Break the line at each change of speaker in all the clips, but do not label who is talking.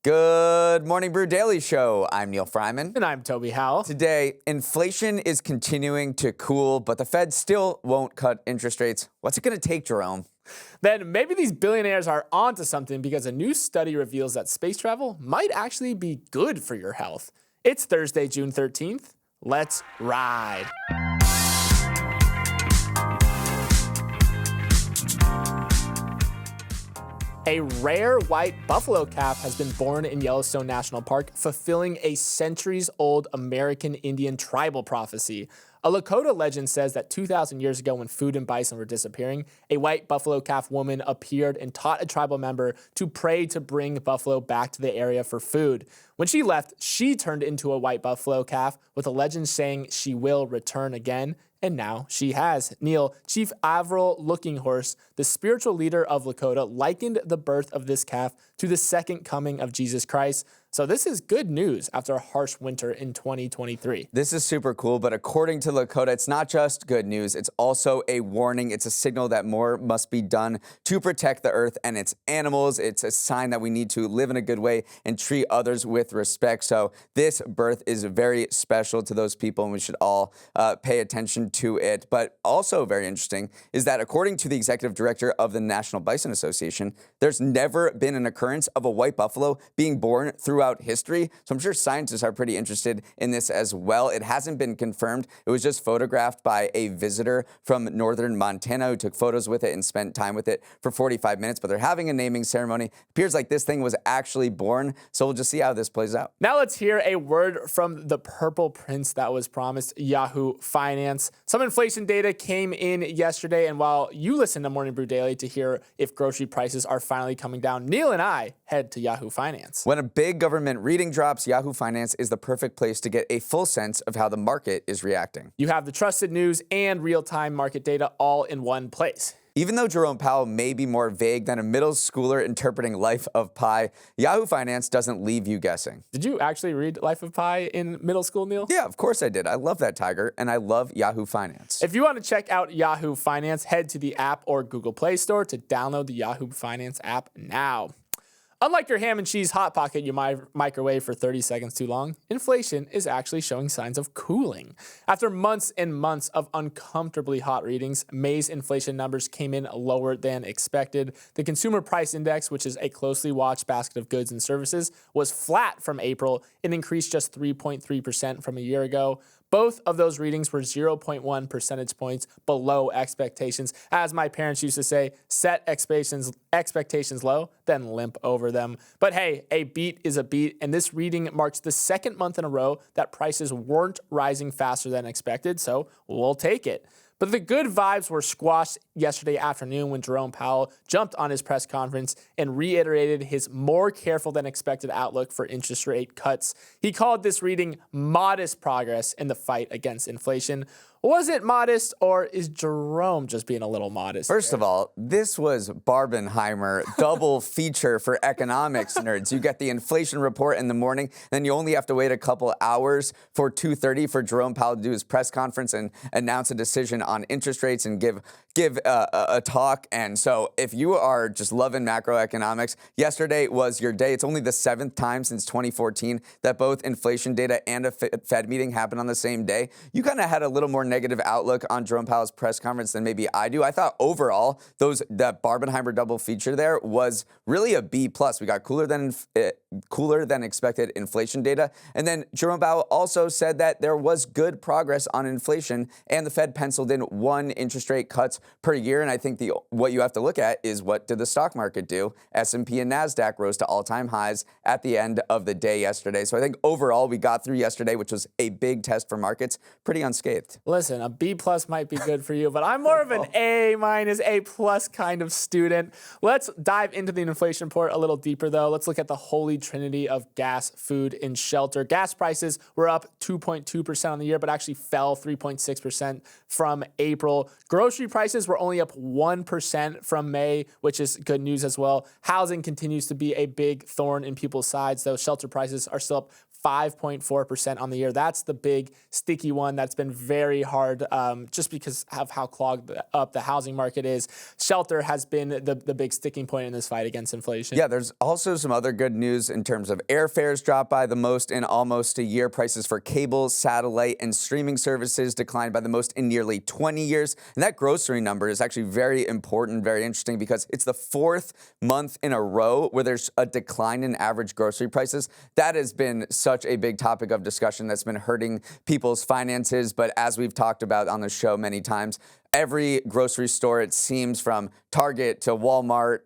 Good morning, Brew Daily Show. I'm Neal Fryman.
And I'm Toby Howell.
Today, inflation is continuing to cool, but the Fed still won't cut interest rates. What's it going to take, Jerome?
Then maybe these billionaires are onto something because a new study reveals that space travel might actually be good for your health. It's Thursday, June 13th. Let's ride. A rare white buffalo calf has been born in Yellowstone National Park, fulfilling a centuries-old American Indian tribal prophecy. A Lakota legend says that 2,000 years ago, when food and bison were disappearing, a white buffalo calf woman appeared and taught a tribal member to pray to bring buffalo back to the area for food. When she left, she turned into a white buffalo calf, with a legend saying she will return again. And now she has. Neal, Chief Avril Looking Horse, the spiritual leader of Lakota, likened the birth of this calf to the second coming of Jesus Christ. So this is good news after a harsh winter in 2023.
This is super cool, but according to Lakota, it's not just good news. It's also a warning. It's a signal that more must be done to protect the earth and its animals. It's a sign that we need to live in a good way and treat others with respect. So this birth is very special to those people, and we should all pay attention to it. But also very interesting is that according to the executive director of the National Bison Association, there's never been an occurrence of a white buffalo being born throughout history. So I'm sure scientists are pretty interested in this as well. It hasn't been confirmed. It was just photographed by a visitor from northern Montana who took photos with it and spent time with it for 45 minutes. But they're having a naming ceremony. Appears like this thing was actually born. So we'll just see how this plays out.
Now let's hear a word from the purple prince that was promised, Yahoo Finance. Some inflation data came in yesterday, and while you listen to Morning Brew Daily to hear if grocery prices are finally coming down, Neal and I head to Yahoo Finance.
When a big government reading drops, Yahoo Finance is the perfect place to get a full sense of how the market is reacting.
You have the trusted news and real-time market data all in one place.
Even though Jerome Powell may be more vague than a middle schooler interpreting Life of Pi, Yahoo Finance doesn't leave you guessing.
Did you actually read Life of Pi in middle school, Neal?
Yeah, of course I did. I love that tiger, and I love Yahoo Finance.
If you want to check out Yahoo Finance, head to the app or Google Play Store to download the Yahoo Finance app now. Unlike your ham and cheese Hot Pocket you microwave for 30 seconds too long, inflation is actually showing signs of cooling. After months and months of uncomfortably hot readings, May's inflation numbers came in lower than expected. The Consumer Price Index, which is a closely watched basket of goods and services, was flat from April and increased just 3.3% from a year ago. Both of those readings were 0.1 percentage points below expectations. As my parents used to say, set expectations low, then limp over them. But hey, a beat is a beat, and this reading marks the second month in a row that prices weren't rising faster than expected, so we'll take it. But the good vibes were squashed yesterday afternoon when Jerome Powell jumped on his press conference and reiterated his more careful than expected outlook for interest rate cuts. He called this reading modest progress in the fight against inflation. Was it modest, or is Jerome just being a little modest?
First of all, this was Barbenheimer double feature for economics nerds. You get the inflation report in the morning, then you only have to wait a couple hours for 2:30 for Jerome Powell to do his press conference and announce a decision on interest rates and give a talk. And so if you are just loving macroeconomics, yesterday was your day. It's only the 7th time since 2014 that both inflation data and a Fed meeting happened on the same day. You kind of had a little more negative outlook on Jerome Powell's press conference than maybe I do. I thought overall that Barbenheimer double feature there was really a B+. We got cooler than expected inflation data. And then Jerome Powell also said that there was good progress on inflation, and the Fed penciled in 1 interest rate cuts per year. And I think what you have to look at is, what did the stock market do? S&P and NASDAQ rose to all-time highs at the end of the day yesterday. So I think overall we got through yesterday, which was a big test for markets, pretty unscathed.
Listen, a B+ might be good for you, but I'm more of an A-, A+ kind of student. Let's dive into the inflation report a little deeper, though. Let's look at the holy trinity of gas, food, and shelter. Gas prices were up 2.2% on the year, but actually fell 3.6% from April. Grocery prices were only up 1% from May, which is good news as well. Housing continues to be a big thorn in people's sides, though shelter prices are still up 5.4% on the year. That's the big sticky one that's been very hard just because of how clogged up the housing market is. Shelter has been the big sticking point in this fight against inflation.
Yeah, there's also some other good news in terms of airfares dropped by the most in almost a year. Prices for cable, satellite, and streaming services declined by the most in nearly 20 years. And that grocery number is actually very important, very interesting, because it's the fourth month in a row where there's a decline in average grocery prices. That has been such a big topic of discussion that's been hurting people's finances. But as we've talked about on the show many times, every grocery store, it seems, from Target to Walmart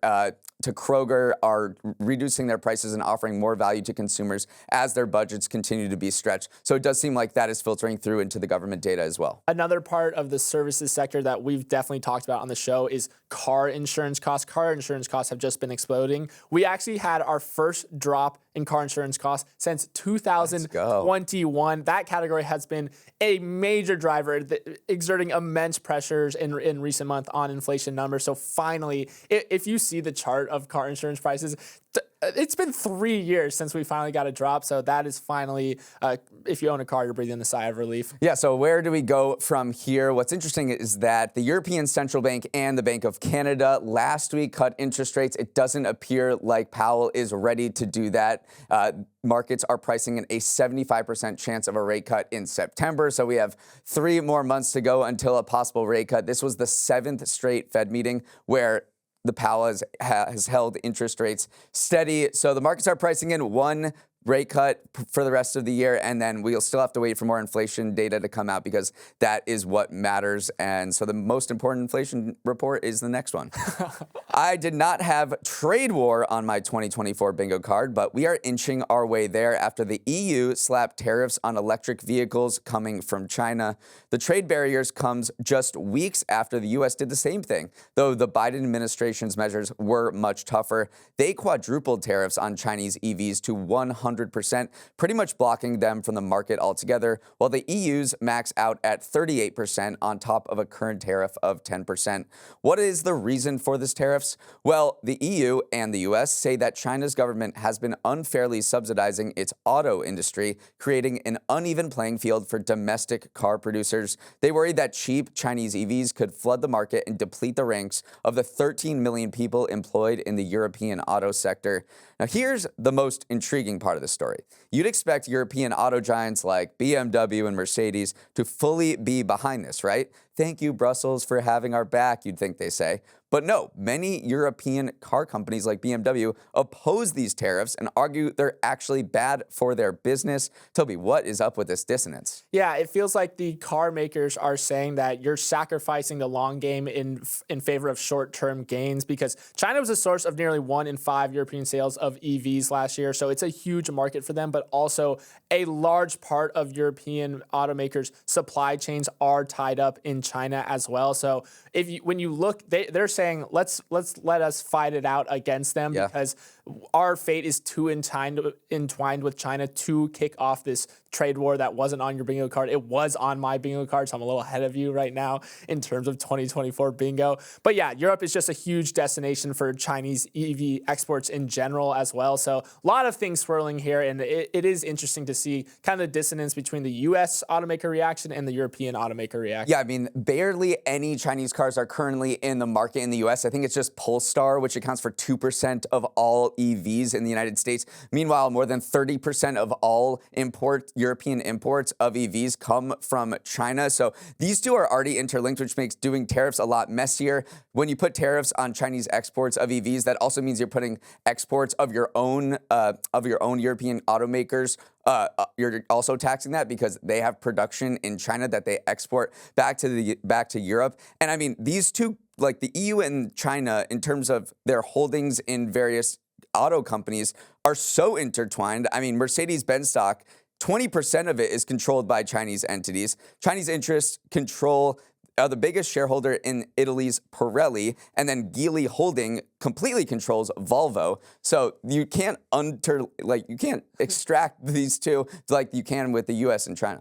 to Kroger, are reducing their prices and offering more value to consumers as their budgets continue to be stretched. So it does seem like that is filtering through into the government data as well.
Another part of the services sector that we've definitely talked about on the show is car insurance costs. Car insurance costs have just been exploding. We actually had our first drop in car insurance costs since 2021. That category has been a major driver, exerting immense pressures in recent months on inflation numbers. So finally, if you see the chart of car insurance prices, it's been 3 years since we finally got a drop. So that is finally, if you own a car, you're breathing a sigh of relief.
Yeah, so where do we go from here? What's interesting is that the European Central Bank and the Bank of Canada last week cut interest rates. It doesn't appear like Powell is ready to do that. Markets are pricing in a 75% chance of a rate cut in September. So we have 3 more months to go until a possible rate cut. This was the 7th straight Fed meeting where the Powell has held interest rates steady. So the markets are pricing in 1 rate cut for the rest of the year, and then we'll still have to wait for more inflation data to come out because that is what matters. And so the most important inflation report is the next one. I did not have trade war on my 2024 bingo card, but we are inching our way there after the EU slapped tariffs on electric vehicles coming from China. The trade barriers comes just weeks after the U.S. did the same thing, though the Biden administration's measures were much tougher. They quadrupled tariffs on Chinese EVs to 100%, pretty much blocking them from the market altogether, while the EU's max out at 38% on top of a current tariff of 10%. What is the reason for this tariffs? Well, the EU and the US say that China's government has been unfairly subsidizing its auto industry, creating an uneven playing field for domestic car producers. They worry that cheap Chinese EVs could flood the market and deplete the ranks of the 13 million people employed in the European auto sector. Now, here's the most intriguing part of the story. You'd expect European auto giants like BMW and Mercedes to fully be behind this, right? Thank you, Brussels, for having our back, you'd think they say. But no, many European car companies like BMW oppose these tariffs and argue they're actually bad for their business. Toby, what is up with this dissonance?
Yeah, it feels like the car makers are saying that you're sacrificing the long game in favor of short-term gains, because China was a source of nearly 1 in 5 European sales of EVs last year. So it's a huge market for them, but also a large part of European automakers' supply chains are tied up in China as well. So when you look, they're saying, let us fight it out against them, because our fate is too entwined with China to kick off this trade war that wasn't on your bingo card. It was on my bingo card, so I'm a little ahead of you right now in terms of 2024 bingo. But yeah, Europe is just a huge destination for Chinese EV exports in general as well. So a lot of things swirling here, and it is interesting to see kind of the dissonance between the U.S. automaker reaction and the European automaker reaction.
Yeah, I mean, barely any Chinese cars are currently in the market in the U.S. I think it's just Polestar, which accounts for 2% of all EVs in the United States. Meanwhile, more than 30% of all European imports of EVs come from China. So these two are already interlinked, which makes doing tariffs a lot messier. When you put tariffs on Chinese exports of EVs, that also means you're putting exports of your own European automakers. You're also taxing that because they have production in China that they export back to Europe. And I mean, these two, like the EU and China, in terms of their holdings in various auto companies, are so intertwined. I mean, Mercedes-Benz stock, 20% of it is controlled by Chinese entities. Chinese interests control the biggest shareholder in Italy's Pirelli, and then Geely Holding completely controls Volvo. So you can't you can't extract these two like you can with the U.S. and China.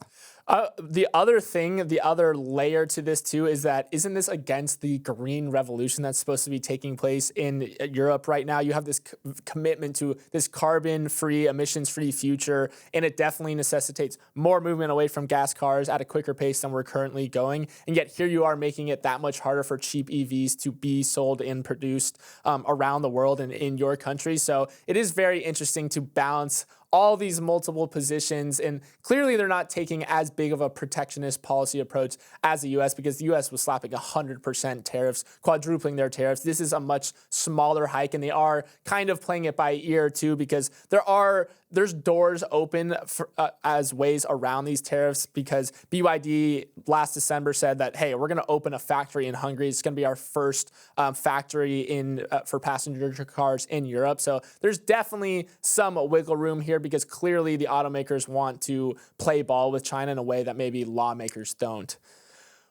The other layer to this too is that isn't this against the green revolution that's supposed to be taking place in Europe right now? You have this commitment to this carbon-free, emissions-free future, and it definitely necessitates more movement away from gas cars at a quicker pace than we're currently going. And yet here you are making it that much harder for cheap EVs to be sold and produced around the world and in your country. So it is very interesting to balance all these multiple positions, and clearly they're not taking as big of a protectionist policy approach as the U.S. because the U.S. was slapping 100% tariffs, quadrupling their tariffs. This is a much smaller hike, and they are kind of playing it by ear too because there's doors open for, as ways around these tariffs because BYD last December said that, hey, we're going to open a factory in Hungary. It's going to be our first factory for passenger cars in Europe. So there's definitely some wiggle room here because clearly the automakers want to play ball with China in a way that maybe lawmakers don't.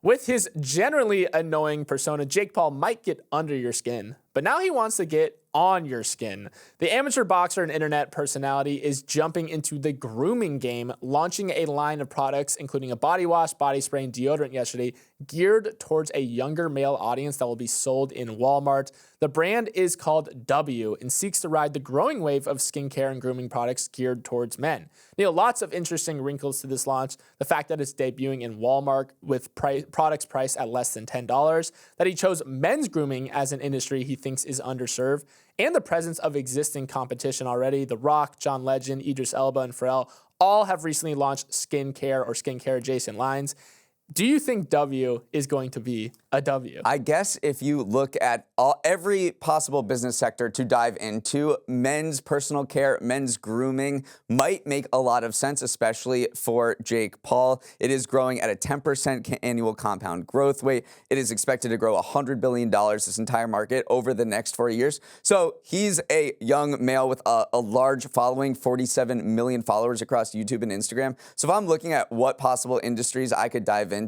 With his generally annoying persona, Jake Paul might get under your skin, but now he wants to get on your skin. The amateur boxer and internet personality is jumping into the grooming game, launching a line of products, including a body wash, body spray, and deodorant yesterday, geared towards a younger male audience that will be sold in Walmart. The brand is called W and seeks to ride the growing wave of skincare and grooming products geared towards men. Neal, lots of interesting wrinkles to this launch. The fact that it's debuting in Walmart with products priced at less than $10, that he chose men's grooming as an industry he thinks is underserved, and the presence of existing competition already. The Rock, John Legend, Idris Elba, and Pharrell all have recently launched skincare or skincare adjacent lines. Do you think W is going to be a W?
I guess if you look at every possible business sector to dive into, men's personal care, men's grooming might make a lot of sense, especially for Jake Paul. It is growing at a 10% annual compound growth rate. It is expected to grow $100 billion, this entire market, over the next 4 years. So he's a young male with a large following, 47 million followers across YouTube and Instagram. So if I'm looking at what possible industries I could dive into,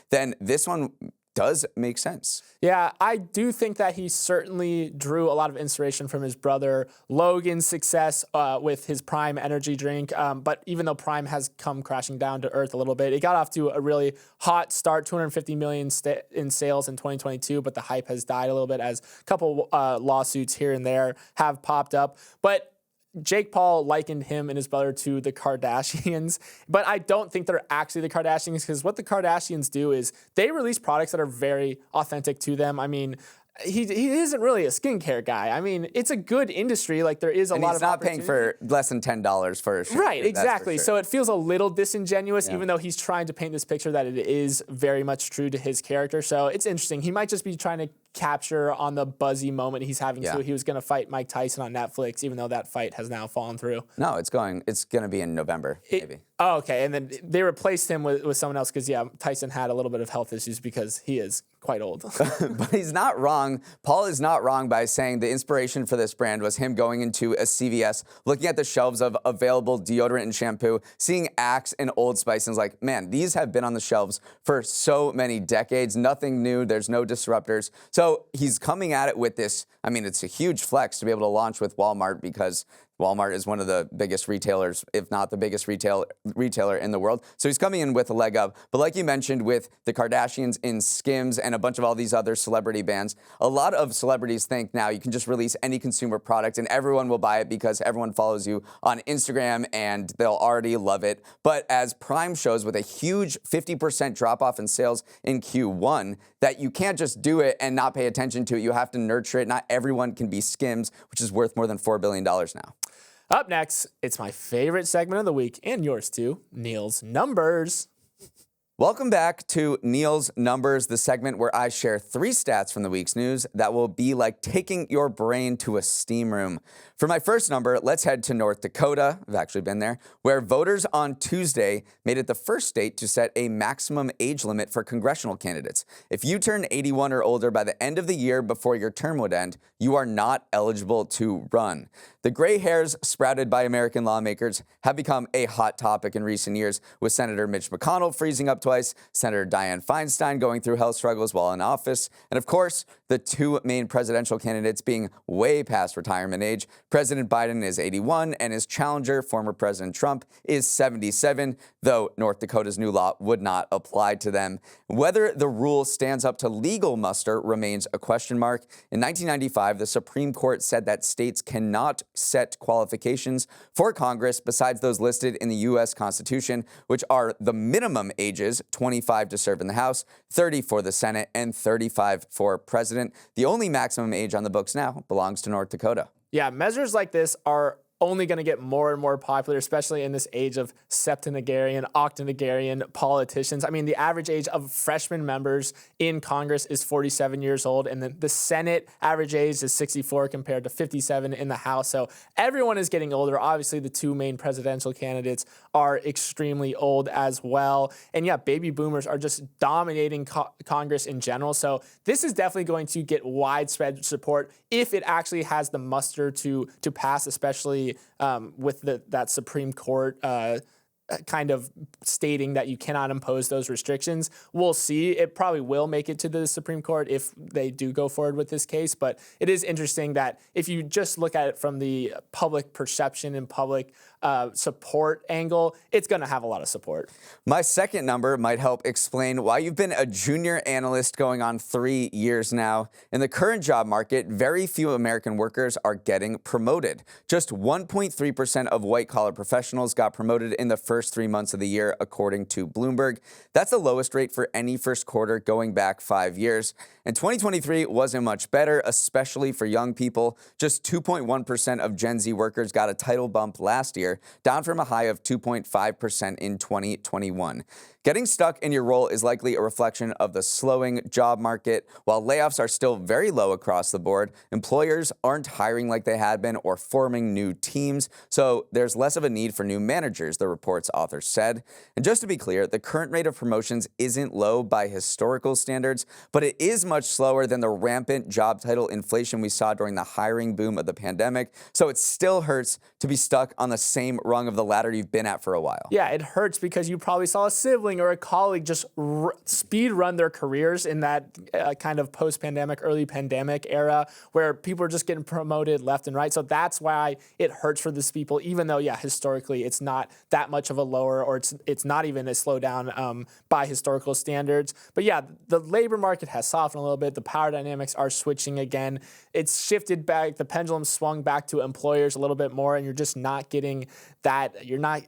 then this one does make sense.
Yeah, I do think that he certainly drew a lot of inspiration from his brother Logan's success with his Prime energy drink. But even though Prime has come crashing down to earth a little bit, it got off to a really hot start, 250 million in sales in 2022, but the hype has died a little bit as a couple lawsuits here and there have popped up. But Jake Paul likened him and his brother to the Kardashians, but I don't think they're actually the Kardashians because what the Kardashians do is they release products that are very authentic to them. I mean, he isn't really a skincare guy. I mean, it's a good industry. Like there is a lot of opportunity.
He's not paying for less than $10 for a shirt.
Right, exactly.
Sure.
So it feels a little disingenuous, even though he's trying to paint this picture that it is very much true to his character. So it's interesting. He might just be trying to capture on the buzzy moment he's having too. He was going to fight Mike Tyson on Netflix, even though that fight has now fallen through.
No, it's going to be in November, maybe.
Oh, okay. And then they replaced him with someone else because, Tyson had a little bit of health issues because he is quite old.
But he's not wrong. Paul is not wrong by saying the inspiration for this brand was him going into a CVS, looking at the shelves of available deodorant and shampoo, seeing Axe and Old Spice, and was like, man, these have been on the shelves for so many decades. Nothing new. There's no disruptors. So he's coming at it with this. I mean, it's a huge flex to be able to launch with Walmart because Walmart is one of the biggest retailers, if not the biggest retailer in the world. So he's coming in with a leg up. But like you mentioned with the Kardashians in Skims and a bunch of all these other celebrity brands, a lot of celebrities think now you can just release any consumer product and everyone will buy it because everyone follows you on Instagram and they'll already love it. But as Prime shows with a huge 50% drop off in sales in Q1, that you can't just do it and not pay attention to it. You have to nurture it. Not everyone can be Skims, which is worth more than $4 billion now.
Up next, it's my favorite segment of the week, and yours too, Neal's Numbers.
Welcome back to Neal's Numbers, the segment where I share 3 stats from the week's news that will be like taking your brain to a steam room. For my first number, let's head to North Dakota, I've actually been there, where voters on Tuesday made it the first state to set a maximum age limit for congressional candidates. If you turn 81 or older by the end of the year before your term would end, you are not eligible to run. The gray hairs sprouted by American lawmakers have become a hot topic in recent years, with Senator Mitch McConnell freezing up twice, Senator Dianne Feinstein going through health struggles while in office, and of course, the two main presidential candidates being way past retirement age. President Biden is 81, and his challenger, former President Trump, is 77, though North Dakota's new law would not apply to them. Whether the rule stands up to legal muster remains a question mark. In 1995, the Supreme Court said that states cannot set qualifications for Congress besides those listed in the U.S. Constitution, which are the minimum ages, 25 to serve in the House, 30 for the Senate, and 35 for president. The only maximum age on the books now belongs to North Dakota.
Yeah, measures like this are only going to get more and more popular, especially in this age of septuagenarian, octogenarian politicians. I mean, the average age of freshman members in Congress is 47 years old, and then the Senate average age is 64 compared to 57 in the House. So everyone is getting older. Obviously, the two main presidential candidates are extremely old as well. And yeah, baby boomers are just dominating Congress in general. So this is definitely going to get widespread support if it actually has the muster to pass, especially with that Supreme Court kind of stating that you cannot impose those restrictions. We'll see. It probably will make it to the Supreme Court if they do go forward with this case. But it is interesting that if you just look at it from the public perception and public support angle, it's going to have a lot of support.
My second number might help explain why you've been a junior analyst going on 3 years now. In the current job market, very few American workers are getting promoted. Just 1.3% of white-collar professionals got promoted in the first 3 months of the year, according to Bloomberg. That's the lowest rate for any first quarter going back 5 years. And 2023 wasn't much better, especially for young people. Just 2.1% of Gen Z workers got a title bump last year, down from a high of 2.5% in 2021. Getting stuck in your role is likely a reflection of the slowing job market. While layoffs are still very low across the board, employers aren't hiring like they had been or forming new teams, so there's less of a need for new managers, the report's author said. And just to be clear, the current rate of promotions isn't low by historical standards, but it is much slower than the rampant job title inflation we saw during the hiring boom of the pandemic, so it still hurts to be stuck on the same rung of the ladder you've been at for a while.
Yeah, it hurts because you probably saw a sibling or a colleague just speed run their careers in that kind of post-pandemic, early pandemic era where people are just getting promoted left and right. So that's why it hurts for these people, even though, yeah, historically it's not that much of a lower, or it's not even a slowdown by historical standards. But yeah, the labor market has softened a little bit. The power dynamics are switching again. It's shifted back. The pendulum swung back to employers a little bit more, and you're just not getting that. You're not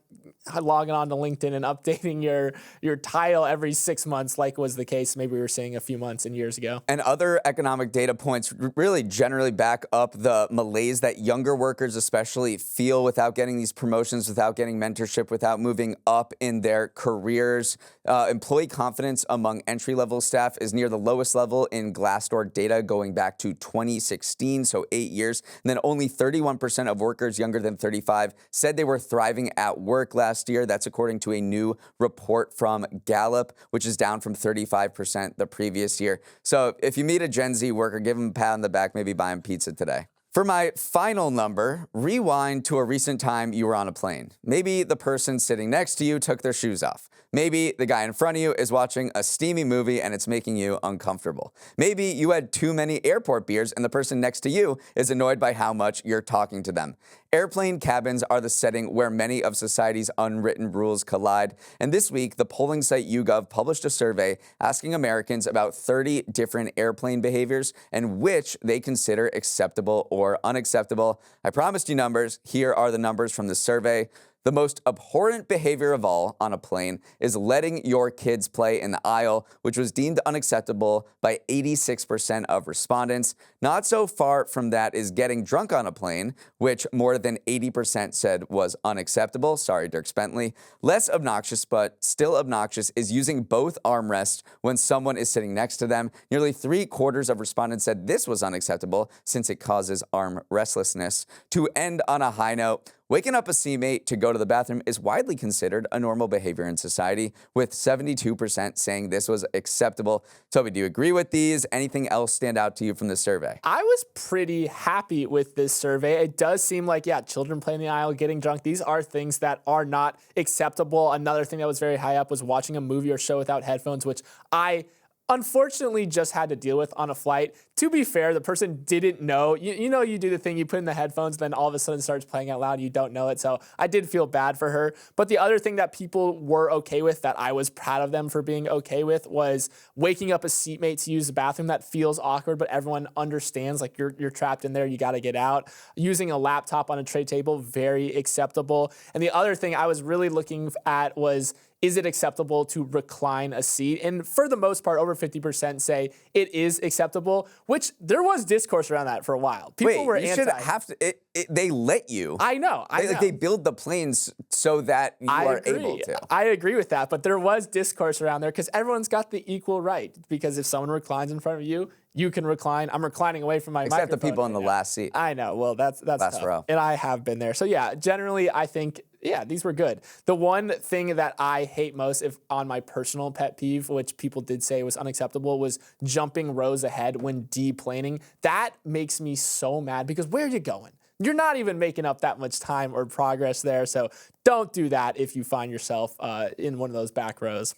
logging on to LinkedIn and updating your title every 6 months like was the case maybe we were seeing a few months and years ago.
And other economic data points really generally back up the malaise that younger workers especially feel without getting these promotions, without getting mentorship, without moving up in their careers. Employee confidence among entry-level staff is near the lowest level in Glassdoor data going back to 2016, so 8 years. And then only 31% of workers younger than 35 said they were thriving at work last year. That's according to a new report from Gallup, which is down from 35% the previous year. So if you meet a Gen Z worker, give them a pat on the back, maybe buy them pizza today. For my final number, rewind to a recent time you were on a plane. Maybe the person sitting next to you took their shoes off. Maybe the guy in front of you is watching a steamy movie and it's making you uncomfortable. Maybe you had too many airport beers and the person next to you is annoyed by how much you're talking to them. Airplane cabins are the setting where many of society's unwritten rules collide. And this week, the polling site YouGov published a survey asking Americans about 30 different airplane behaviors and which they consider acceptable or unacceptable. I promised you numbers. Here are the numbers from the survey. The most abhorrent behavior of all on a plane is letting your kids play in the aisle, which was deemed unacceptable by 86% of respondents. Not so far from that is getting drunk on a plane, which more than 80% said was unacceptable. Sorry, Dirk Bentley. Less obnoxious, but still obnoxious, is using both armrests when someone is sitting next to them. Nearly 3/4 of respondents said this was unacceptable since it causes arm restlessness. To end on a high note, Waking up a seatmate to go to the bathroom is widely considered a normal behavior in society, with 72% saying this was acceptable. Toby, do you agree with these? Anything else stand out to you from the survey?
I was pretty happy with this survey. It does seem like, yeah, children playing in the aisle, getting drunk, these are things that are not acceptable. Another thing that was very high up was watching a movie or show without headphones, which I unfortunately just had to deal with on a flight. To be fair, the person didn't know. You do the thing, you put in the headphones, then all of a sudden it starts playing out loud, you don't know it. So I did feel bad for her. But the other thing that people were okay with, that I was proud of them for being okay with, was waking up a seatmate to use the bathroom. That feels awkward, but everyone understands, like, you're trapped in there, you got to get out. Using a laptop on a tray table, very acceptable. And the other thing I was really looking at was, is it acceptable to recline a seat? And for the most part, over 50% say it is acceptable, which there was discourse around that for a while. People were
you should have to. They let you.
I know.
Like, they build the planes so that you are able to.
I agree with that, but there was discourse around there because everyone's got the equal right. Because if someone reclines in front of you, you can recline. I'm reclining away from my microphone.
Except the people in the last seat.
I know. Well, that's
last
tough.
row.
And I have been there. So yeah, generally I think, yeah, these were good. The one thing that I hate most, if on my personal pet peeve, which people did say was unacceptable, was jumping rows ahead when deplaning. That makes me so mad because where are you going? You're not even making up that much time or progress there. So don't do that if you find yourself in one of those back rows.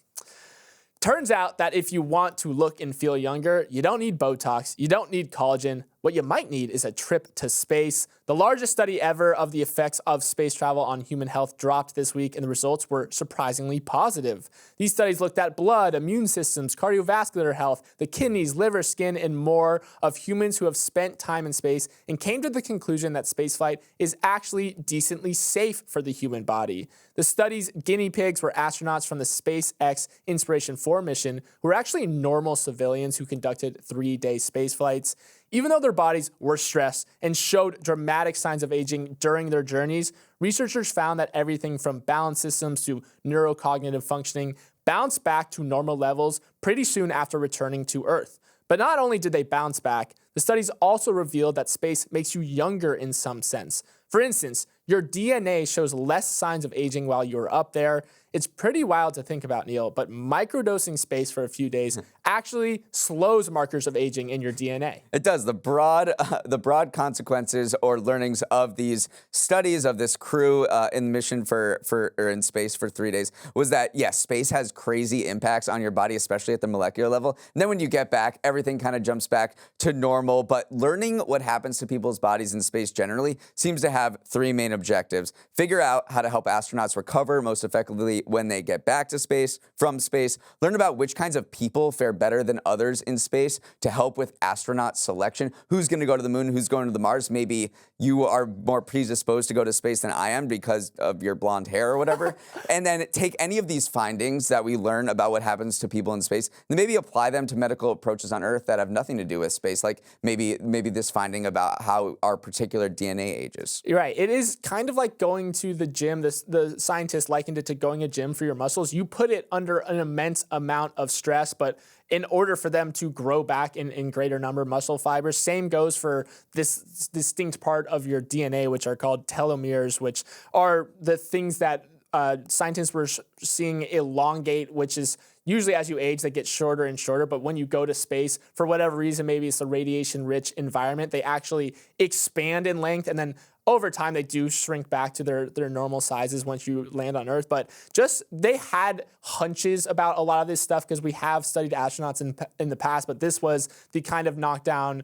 Turns out that if you want to look and feel younger, you don't need Botox, you don't need collagen. What you might need is a trip to space. The largest study ever of the effects of space travel on human health dropped this week, and the results were surprisingly positive. These studies looked at blood, immune systems, cardiovascular health, the kidneys, liver, skin, and more of humans who have spent time in space, and came to the conclusion that spaceflight is actually decently safe for the human body. The study's guinea pigs were astronauts from the SpaceX Inspiration 4 mission, who were actually normal civilians who conducted 3-day space flights. Even though their bodies were stressed and showed dramatic signs of aging during their journeys, researchers found that everything from balance systems to neurocognitive functioning bounced back to normal levels pretty soon after returning to Earth. But not only did they bounce back, the studies also revealed that space makes you younger in some sense. For instance, your DNA shows less signs of aging while you're up there. It's pretty wild to think about, Neal, but microdosing space for a few days actually slows markers of aging in your DNA.
It does. The broad consequences or learnings of these studies of this crew in mission or in space for 3 days was that, yes, space has crazy impacts on your body, especially at the molecular level. And then when you get back, everything kind of jumps back to normal. But learning what happens to people's bodies in space generally seems to have 3 main objectives. Figure out how to help astronauts recover most effectively when they get back to space, from space, learn about which kinds of people fare better than others in space to help with astronaut selection. Who's going to go to the moon? Who's going to the Mars? Maybe you are more predisposed to go to space than I am because of your blonde hair or whatever. And then take any of these findings that we learn about what happens to people in space and maybe apply them to medical approaches on Earth that have nothing to do with space, like maybe this finding about how our particular DNA ages.
You're right. It is kind of like going to the gym. The scientists likened it to going to the gym for your muscles. You put it under an immense amount of stress, but in order for them to grow back in greater number of muscle fibers, same goes for this distinct part of your DNA, which are called telomeres, which are the things that scientists were seeing elongate, which is usually as you age, they get shorter and shorter. But when you go to space, for whatever reason, maybe it's a radiation-rich environment, they actually expand in length, and then over time, they do shrink back to their normal sizes once you land on Earth. But just they had hunches about a lot of this stuff because we have studied astronauts in the past, but this was the kind of knockdown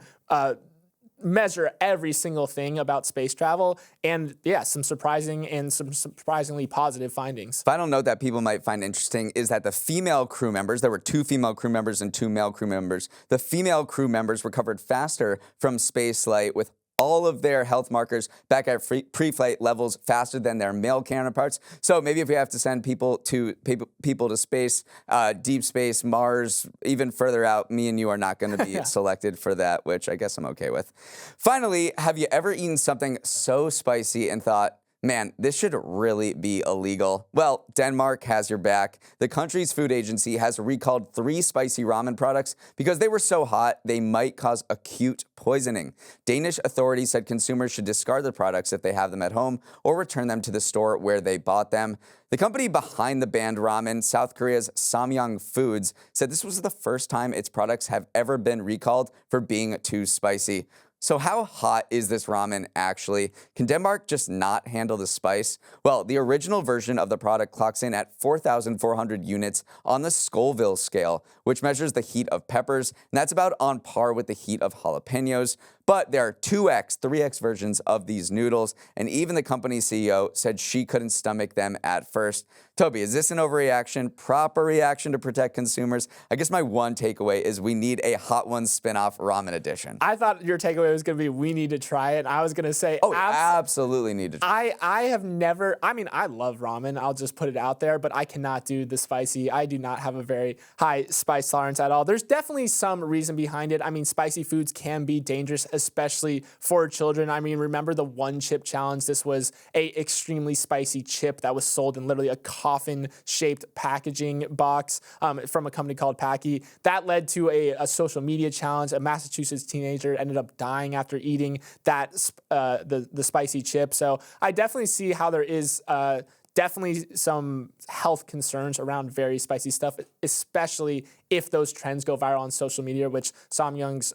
measure every single thing about space travel. And yeah, some surprisingly positive findings.
Final note that people might find interesting is that the female crew members, there were 2 female crew members and 2 male crew members. The female crew members recovered faster from spaceflight with all of their health markers back at pre-flight levels faster than their male counterparts. So maybe if we have to send people to space, deep space, Mars, even further out, me and you are not going to be selected for that, which I guess I'm okay with. Finally, have you ever eaten something so spicy and thought, Man, this should really be illegal. Well, Denmark has your back. The country's food agency has recalled 3 spicy ramen products because they were so hot they might cause acute poisoning. Danish authorities said consumers should discard the products if they have them at home or return them to the store where they bought them. The company behind the banned ramen, South Korea's Samyang Foods, said this was the first time its products have ever been recalled for being too spicy. So how hot is this ramen actually? Can Denmark just not handle the spice? Well, the original version of the product clocks in at 4,400 units on the Scoville scale, which measures the heat of peppers, and that's about on par with the heat of jalapenos. But there are 2x, 3x versions of these noodles, and even the company's CEO said she couldn't stomach them at first. Toby, is this an overreaction, proper reaction to protect consumers? I guess my one takeaway is we need a Hot Ones spin-off ramen edition.
I thought your takeaway was going to be we need to try it. I was going to say,
absolutely need to try it.
I have never, I mean, I love ramen. I'll just put it out there, but I cannot do the spicy. I do not have a very high spice tolerance at all. There's definitely some reason behind it. I mean, spicy foods can be dangerous, especially for children. I mean, remember the one chip challenge? This was a extremely spicy chip that was sold in literally a coffin-shaped packaging box from a company called Packy. That led to a social media challenge. A Massachusetts teenager ended up dying after eating that the spicy chip. So I definitely see how there is definitely some health concerns around very spicy stuff, especially if those trends go viral on social media, which Samyang's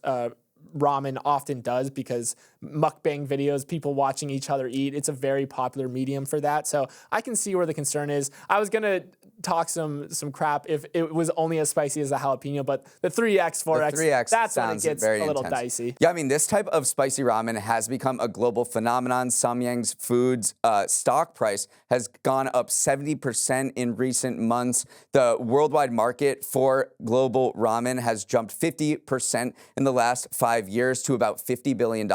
ramen often does, because mukbang videos, people watching each other eat, it's a very popular medium for that. So I can see where the concern is. I was gonna talk some crap if it was only as spicy as a jalapeno, but the 3x, 4x, that's when it gets a little dicey.
Yeah, I mean, this type of spicy ramen has become a global phenomenon. Samyang's Foods stock price has gone up 70% in recent months. The worldwide market for global ramen has jumped 50% in the last 5 years to about $50 billion.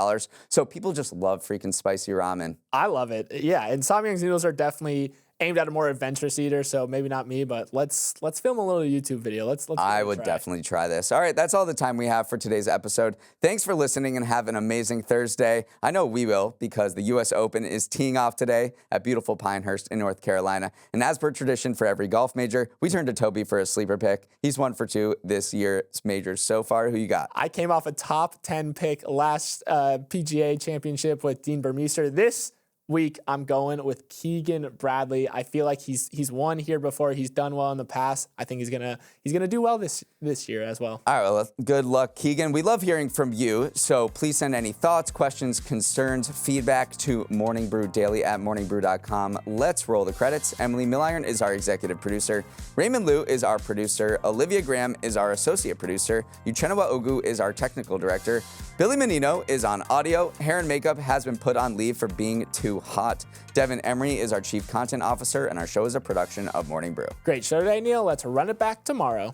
So people just love freaking spicy ramen.
I love it. Yeah, and Samyang's noodles are definitely aimed at a more adventurous eater, so maybe not me, but let's film a little YouTube video. Let's
I would definitely try this. All right, that's all the time we have for today's episode. Thanks for listening and have an amazing Thursday. I know we will, because the U.S. Open is teeing off today at beautiful Pinehurst in North Carolina. And as per tradition for every golf major, we turn to Toby for a sleeper pick. He's 1 for 2 this year's majors so far. Who you got?
I came off a top 10 pick last PGA championship with Dean Burmeister. This week, I'm going with Keegan Bradley. I feel like he's won here before. He's done well in the past. I think he's gonna do well this year as well.
All right, well, good luck, Keegan. We love hearing from you, so please send any thoughts, questions, concerns, feedback to morningbrewdaily@morningbrew.com. Let's roll the credits. Emily Milliron is our executive producer. Raymond Liu is our producer. Olivia Graham is our associate producer. Uchenna Ogu is our technical director. Billy Menino is on audio. Hair and makeup has been put on leave for being too hot. Devin Emery is our chief content officer, and our show is a production of Morning Brew.
Great show today, Neal. Let's run it back tomorrow.